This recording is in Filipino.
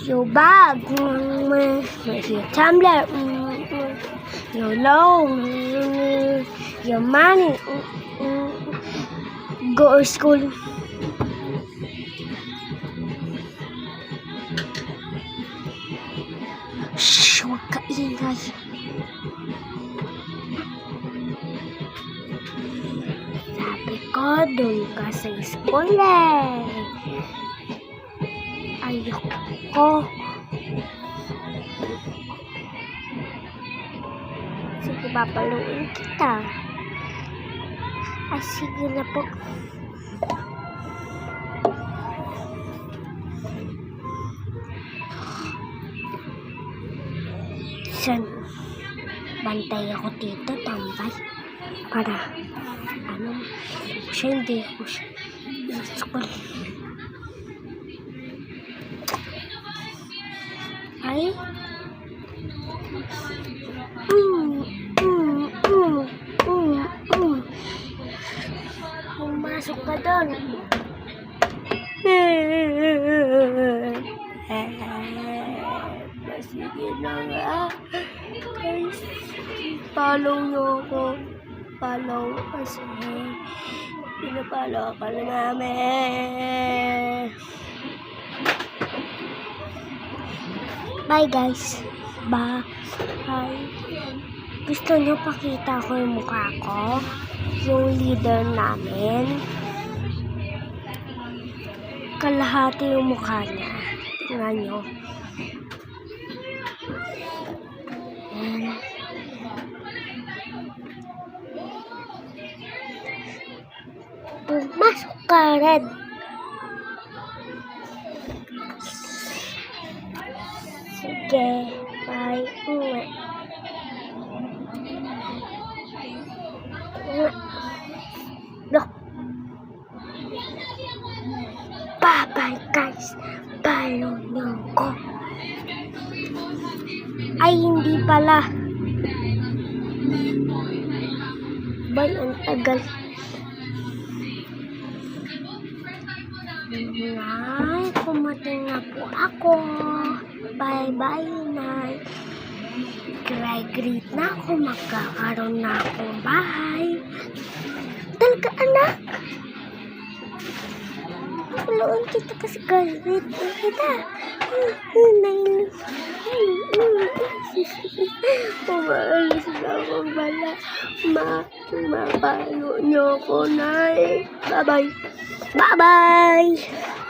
your bag, your tumbler, your loan, your money, go to school. Shh, huwag ka ingay. Sabi ko, doon ka sa school eh. Ayoko. Sige, papaluin kita. Ay, sige na po. Bantay ako dito, tambay. Para, siya hindi ako siya. School. Ay. Pumasok ka doon. Sige na nga. Guys, follow nyo ako. Follow kasi pinapalo ka na namin. Bye guys. Bye. Gusto nyo pakita ko yung mukha ko? Yung leader namin. Kalahati yung mukha niya. Tingnan nyo. Pumasok ka rin. Sige, bye. Look. Bye-bye guys. Follow niyo ko. Ay, hindi pala. Bye, ang tagal. Nay, kumating na po ako. Bye-bye, Nay. Graduate na ako. Magkakaroon na akong bahay. Talaga, anak. Paluin kita kasi graduate na kita. Umaalis na akong bala. Mapalo niyo ko, Nay. Bye-bye. Bye-bye!